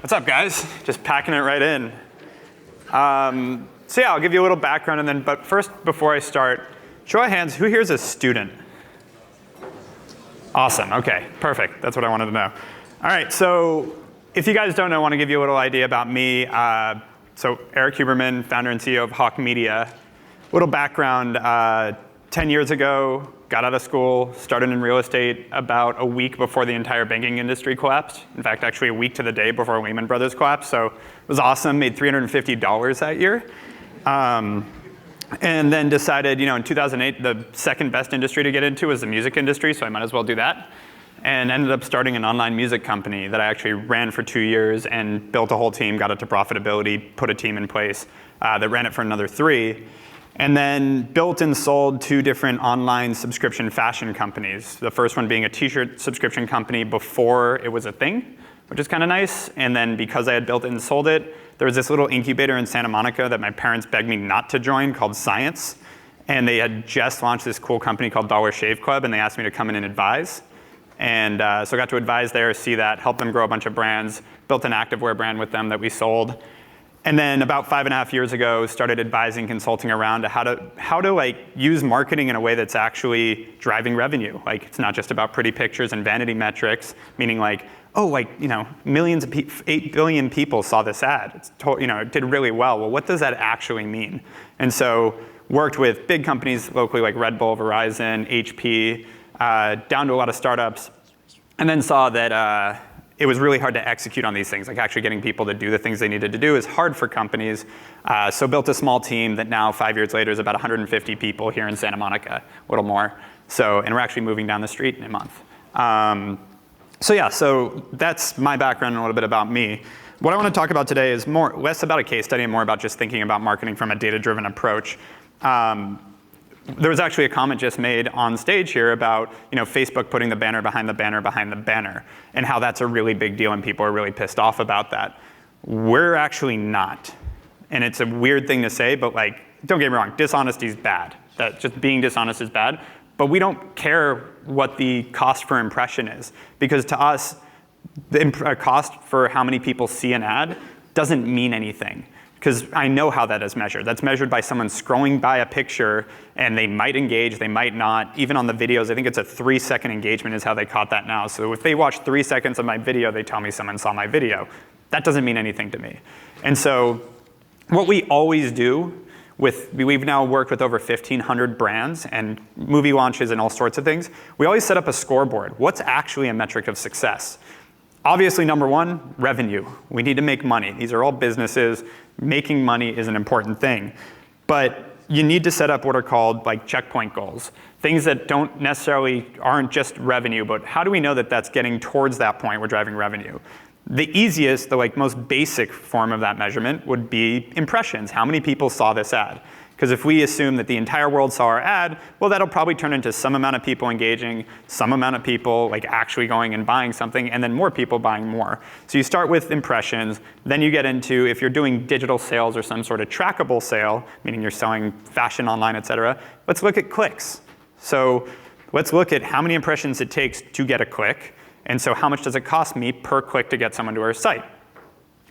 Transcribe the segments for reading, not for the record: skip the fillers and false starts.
What's up, guys? Just packing it right in. So yeah, I'll give you a little background, and then, but first, before I start, show of hands, who here is a student? Awesome, okay, perfect. That's what I wanted to know. All right, so if you guys don't know, I want to give you a little idea about me. So Erik Huberman, founder and CEO of Hawke Media. A little background, 10 years ago, got out of school, started in real estate about a week before the entire banking industry collapsed. In fact, actually a week to the day before Lehman Brothers collapsed. So it was awesome, made $350 that year. And then decided, in 2008, the second best industry to get into was the music industry, so I might as well do that. And ended up starting an online music company that I actually ran for 2 years and built a whole team, got it to profitability, put a team in place that ran it for another 3. And then built and sold 2 different online subscription fashion companies. The first one being a t-shirt subscription company before it was a thing, which is kind of nice. And then because I had built it and sold it, there was this little incubator in Santa Monica that my parents begged me not to join called Science. And they had just launched this cool company called Dollar Shave Club, and they asked me to come in and advise. And so I got to advise there, see that, help them grow a bunch of brands, built an activewear brand with them that we sold. And then about 5.5 years ago, started advising, consulting around to how to use marketing in a way that's actually driving revenue. Like, it's not just about pretty pictures and vanity metrics, meaning millions of people, 8 billion people saw this ad. It did really well. Well, what does that actually mean? And so worked with big companies locally like Red Bull, Verizon, HP, down to a lot of startups, and then saw that it was really hard to execute on these things. Like, actually getting people to do the things they needed to do is hard for companies. So built a small team that now, 5 years later, is about 150 people here in Santa Monica, a little more. And we're actually moving down the street in a month. So that's my background and a little bit about me. What I want to talk about today is less about a case study and more about just thinking about marketing from a data-driven approach. There was actually a comment just made on stage here about Facebook putting the banner behind the banner behind the banner, and how that's a really big deal and people are really pissed off about that. We're actually not. And it's a weird thing to say, but don't get me wrong, dishonesty is bad. That just being dishonest is bad. But we don't care what the cost per impression is, because to us, the cost for how many people see an ad doesn't mean anything. Because I know how that is measured. That's measured by someone scrolling by a picture, and they might engage, they might not. Even on the videos, I think it's a 3-second engagement is how they caught that now. So if they watch 3 seconds of my video, they tell me someone saw my video. That doesn't mean anything to me. And so what we always do we've now worked with over 1,500 brands and movie launches and all sorts of things. We always set up a scoreboard. What's actually a metric of success? Obviously, number 1, revenue. We need to make money. These are all businesses. Making money is an important thing. But you need to set up what are called checkpoint goals. Things that aren't just revenue, but how do we know that that's getting towards that point we're driving revenue? The easiest, the most basic form of that measurement would be impressions. How many people saw this ad? Because if we assume that the entire world saw our ad, well, that'll probably turn into some amount of people engaging, some amount of people actually going and buying something, and then more people buying more. So you start with impressions, then you get into, if you're doing digital sales or some sort of trackable sale, meaning you're selling fashion online, et cetera, let's look at clicks. So let's look at how many impressions it takes to get a click, and so how much does it cost me per click to get someone to our site?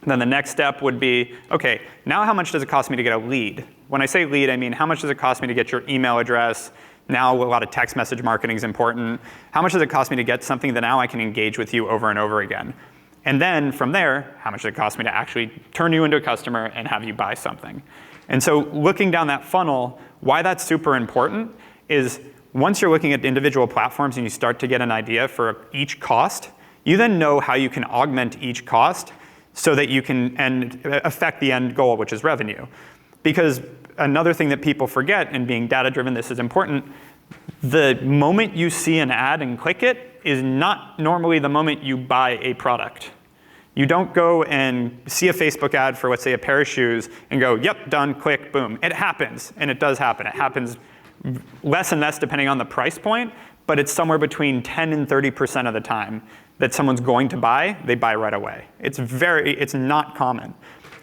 Then the next step would be, okay, now how much does it cost me to get a lead? When I say lead, I mean how much does it cost me to get your email address? Now a lot of text message marketing is important. How much does it cost me to get something that now I can engage with you over and over again? And then from there, how much does it cost me to actually turn you into a customer and have you buy something? And so looking down that funnel, why that's super important is once you're looking at individual platforms and you start to get an idea for each cost, you then know how you can augment each cost so that you can affect the end goal, which is revenue. Because another thing that people forget, and being data-driven, this is important, the moment you see an ad and click it is not normally the moment you buy a product. You don't go and see a Facebook ad for, let's say, a pair of shoes and go, yep, done, click, boom. It happens, and it does happen. It happens less and less depending on the price point, but it's somewhere between 10 and 30% of the time that someone's going to buy, they buy right away. It's not common.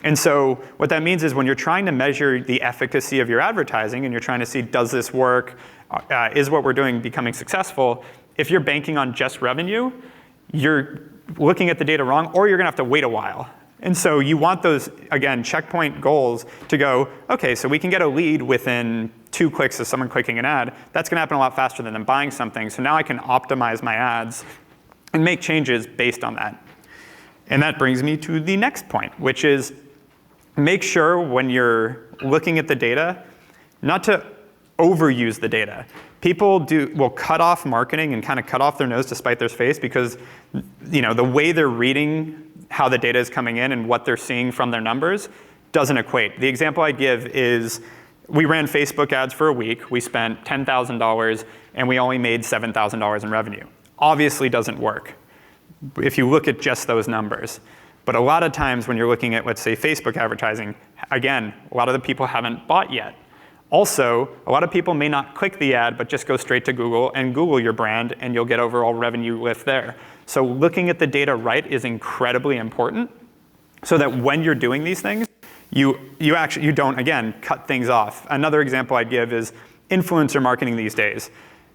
And so what that means is when you're trying to measure the efficacy of your advertising and you're trying to see, does this work? Is what we're doing becoming successful? If you're banking on just revenue, you're looking at the data wrong, or you're gonna have to wait a while. And so you want those, again, checkpoint goals to go, okay, so we can get a lead within 2 clicks of someone clicking an ad. That's going to happen a lot faster than them buying something. So now I can optimize my ads and make changes based on that. And that brings me to the next point, which is make sure when you're looking at the data, not to overuse the data. People will cut off marketing and kind of cut off their nose to spite their face because the way they're reading how the data is coming in and what they're seeing from their numbers doesn't equate. The example I give is we ran Facebook ads for a week. We spent $10,000 and we only made $7,000 in revenue. Obviously doesn't work if you look at just those numbers. But a lot of times when you're looking at, let's say, Facebook advertising, again, a lot of the people haven't bought yet. Also, a lot of people may not click the ad, but just go straight to Google and Google your brand, and you'll get overall revenue lift there. So looking at the data right is incredibly important so that when you're doing these things, you don't, again, cut things off. Another example I'd give is influencer marketing these days.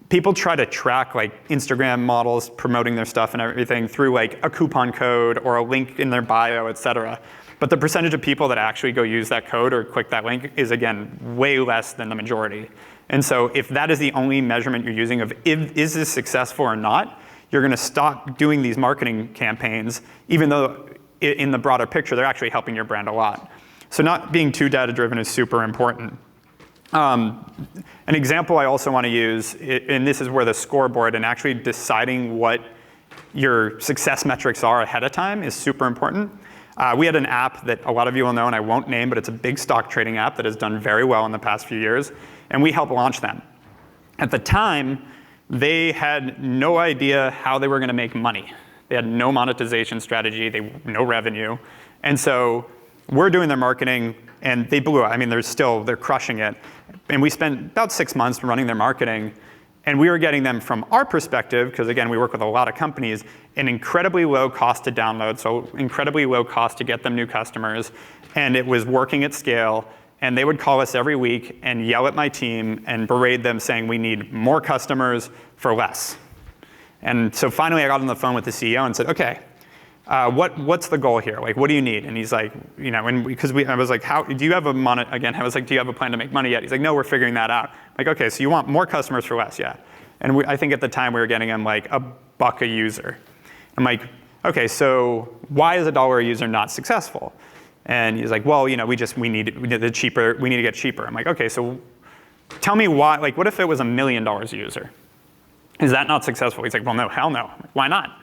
People try to track like Instagram models promoting their stuff and everything through like a coupon code or a link in their bio, et cetera. But the percentage of people that actually go use that code or click that link is, again, way less than the majority. And so if that is the only measurement you're using of is this successful or not, you're going to stop doing these marketing campaigns, even though in the broader picture, they're actually helping your brand a lot. So not being too data-driven is super important. An example I also want to use, and this is where the scoreboard and actually deciding what your success metrics are ahead of time is super important. We had an app that a lot of you will know, and I won't name, but it's a big stock trading app that has done very well in the past few years, and we helped launch them. At the time, they had no idea how they were going to make money. They had no monetization strategy, no revenue, and so we're doing their marketing, and they blew it. I mean, they're crushing it. And we spent about 6 months running their marketing, and we were getting them from our perspective, because again, we work with a lot of companies, an incredibly low cost to download, so incredibly low cost to get them new customers, and it was working at scale, and they would call us every week and yell at my team and berate them saying we need more customers for less. And so finally I got on the phone with the CEO and said, okay, what's the goal here? Like, what do you need? And he's like, and because I was like, do you have a plan to make money yet? He's like, no, we're figuring that out. I'm like, okay, so you want more customers for less, yeah. And I think at the time we were getting him like $1 a user. I'm like, okay, so why is $1 a user not successful? And he's like, well, we need to get cheaper. I'm like, okay, so tell me why, like, what if it was $1 million a user? Is that not successful? He's like, well, no, hell no. Why not?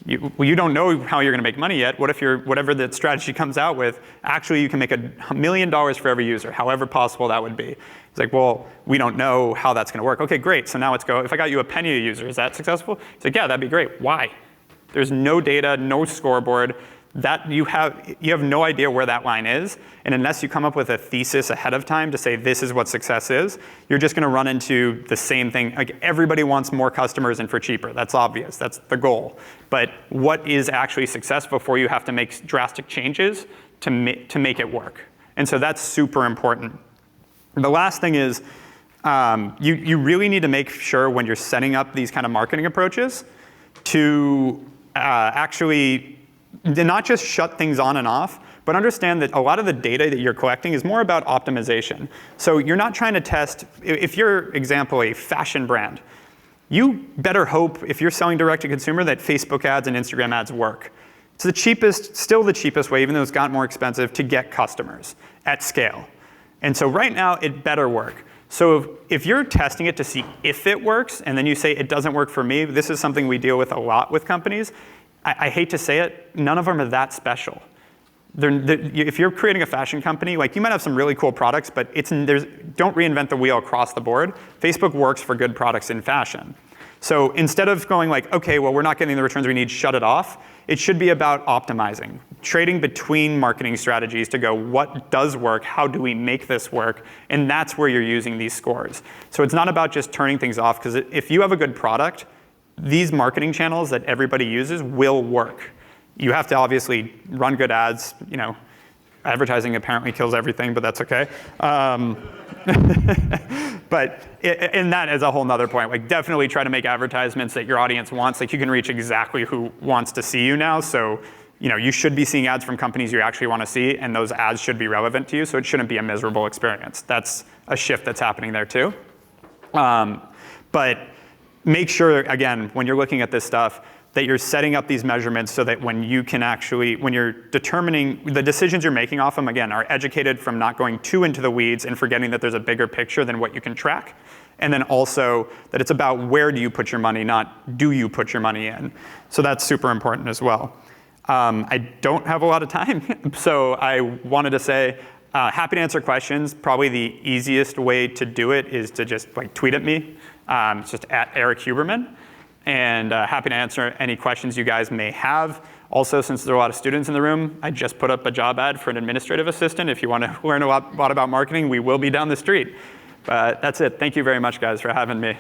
You don't know how you're going to make money yet. What if whatever the strategy comes out with, actually you can make $1 million for every user, however possible that would be. He's like, well, we don't know how that's going to work. Okay, great. So now let's go. If I got you $0.01 a user, is that successful? He's like, yeah, that'd be great. Why? There's no data, no scoreboard. That you have no idea where that line is, and unless you come up with a thesis ahead of time to say this is what success is, you're just going to run into the same thing. Like, everybody wants more customers and for cheaper. That's obvious. That's the goal. But what is actually success before you have to make drastic changes to make it work? And so that's super important. The last thing is you really need to make sure when you're setting up these kind of marketing approaches to actually not just shut things on and off, but understand that a lot of the data that you're collecting is more about optimization. So you're not trying to test, if you're, example, a fashion brand, you better hope, if you're selling direct to consumer, that Facebook ads and Instagram ads work. It's still the cheapest way, even though it's gotten more expensive, to get customers at scale. And so right now, it better work. So if you're testing it to see if it works, and then you say it doesn't work for me, this is something we deal with a lot with companies. I hate to say it, none of them are that special. If you're creating a fashion company, like, you might have some really cool products, but don't reinvent the wheel across the board. Facebook works for good products in fashion. So instead of going like, okay, well, we're not getting the returns we need, shut it off, it should be about optimizing, trading between marketing strategies to go, what does work? How do we make this work? And that's where you're using these scores. So it's not about just turning things off, because if you have a good product, these marketing channels that everybody uses will work. You have to obviously run good ads. Advertising apparently kills everything, but that's okay. But and that is a whole nother point. Like, definitely try to make advertisements that your audience wants. Like, you can reach exactly who wants to see you now. So you should be seeing ads from companies you actually want to see, and those ads should be relevant to you, so it shouldn't be a miserable experience. That's a shift that's happening there too. But make sure, again, when you're looking at this stuff, that you're setting up these measurements so that when you're determining the decisions you're making off them, again, are educated from not going too into the weeds and forgetting that there's a bigger picture than what you can track. And then also that it's about where do you put your money, not do you put your money in. So that's super important as well. I don't have a lot of time, so I wanted to say, happy to answer questions. Probably the easiest way to do it is to just tweet at me. It's just at Erik Huberman. And happy to answer any questions you guys may have. Also, since there are a lot of students in the room, I just put up a job ad for an administrative assistant. If you want to learn a lot about marketing, we will be down the street. But that's it. Thank you very much, guys, for having me.